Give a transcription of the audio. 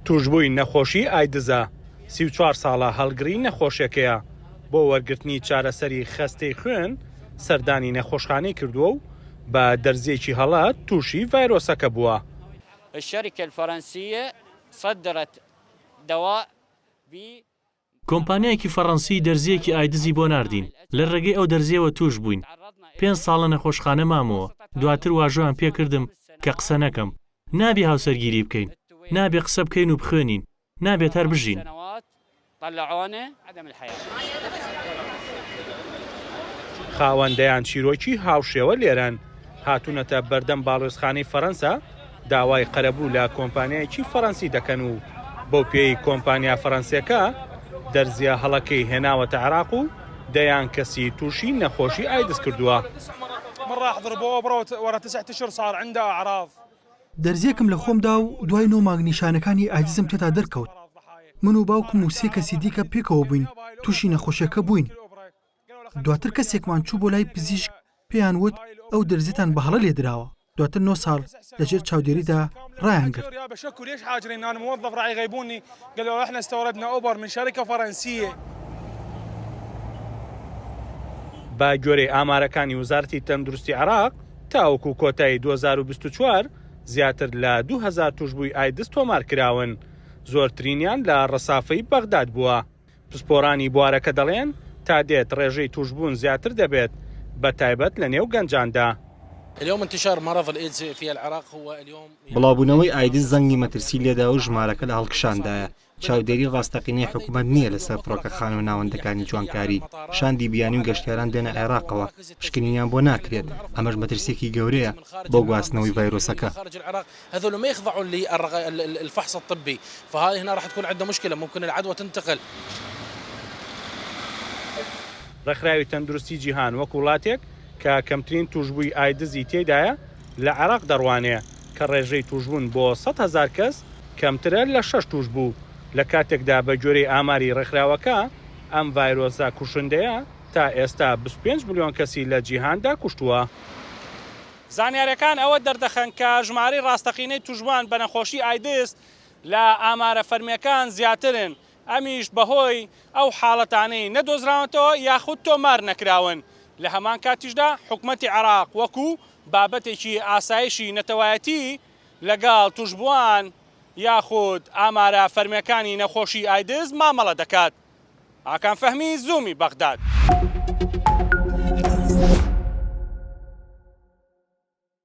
توشبووی نەخۆشی ئایدزە 34 ساڵە هەڵگری نەخۆشیەکەیە بۆ وەرگرتنی چارەسەری خەستەی خوێن سەردانی نەخۆشخانەی کردووە و بە دەرزێکی هەڵات تووشی ڤایرۆسەکە بووە. الشركة الفرنسية صدرت دواء کۆمپانیایەکی فەڕەنسی دەرزیەکی ئایدزی بۆ ناردین لە ڕێگەی ئەو دەرزیەوە توش بووین 5 ساڵە نەخۆشخانە مامەوە دواتر واژۆیان پێ کردم کە قسە نەکەم نابێ هاوسەرگیری بکەین نابێ قسە بکەین و بخوێنین نابێت هەر بژین. خاوەندەیان چیرۆکی هاوشێوە لێران هاتوونەتە بەردەم باڵۆزخانەی فەڕەنسا داوای قەرەبوو لە کۆمپانیایەکی فەڕەنسی دەکەن و بۆ پێی کۆمپانیا فەڕەنسیەکە دەرزیە هەڵەکەی هێناوەتە عێراق و دەیان کەسی تووشی نەخۆشی ئایدز کردووە. دەرزیەکم لە خۆمدا و دوای 9 مانگ نیشانەکانی ئایدزم تێدا دەرکەوت. من و باوکم و 3 کەسی دیکە پێکەوە بووین تووشی نەخۆشیەکە بووین. دواتر کەسێکمان چوو بۆ لای پزیشک پێیان وت ئەو دەرزیتان بە هەڵە لێدراوە. دواتر 9 ساڵ لەژێر چاودێریدا ڕایان گرت. با گوێرەی ئامارەکانی وزارەتی تەندروستی عێراق تاوەکو کۆتایی 2024 زیاتر لە 2000 توشبووی ئایدز تۆمار کراون زۆرترینیان لە ڕەسافەی بەغداد بووە. پسپۆرانی بوارەکە دەڵێن تا دێت ڕێژەی توشبوون زیاتر دەبێت بە تایبەت لە نێو گەنجاندا. بڵاوبوونەوەی ئایدز زەنگی مەترسی لێدا و ژمارەکە لە هەڵکشاندایە. چاودێری ڕاستەقینەی حکوومەت نییە لەسەر فڕۆکەخان و ناوەندەکانی جوانکاری شاندی بیانی و گەشتیاران دێنە عێراقەوە شکنینیان بۆ ناکرێت ئەمەش مەترسێکی گەورەیە بۆ گواستنەوەی ڤایرۆسەکە. ڕێکخراوی تەندروستی جیهان وەک وڵاتێک کە کەمترین توشبووی ئایدزی تێدایە لە عێراق دەڕوانێ کە ڕێژەی توشبوون بۆ 100,000 کەس کەمترە لە 6 توش بوو لە کاتێکدا بە گوێرەی ئاماری ڕێکخراوەکە ئەم ڤایرۆسە کوشندەیە تا ئێستا 25 ملیۆن کەسی لە جیهاندا کوشتووە. زانیاریەکان ئەوە دەردەخەن کە ژمارەی ڕاستەقینەی توشبووان بە نەخۆشی ئایدز لە ئامارە فەرمیەکان زیاترن ئەمیش بەهۆی ئەو حاڵەتانەی نەدۆزراونەتەوە یاخود تۆمار نەکراون. لە هەمان کاتیشدا حکوومەتی عێراق وەکو بابەتێکی ئاسایشی نەتەوایەتی لەگەڵ توشبووان یاخود ئامارە فەرمیەکانی نەخۆشی ئایدز مامەڵە دەکات. ئاکان فەهمی زوومی بەغداد.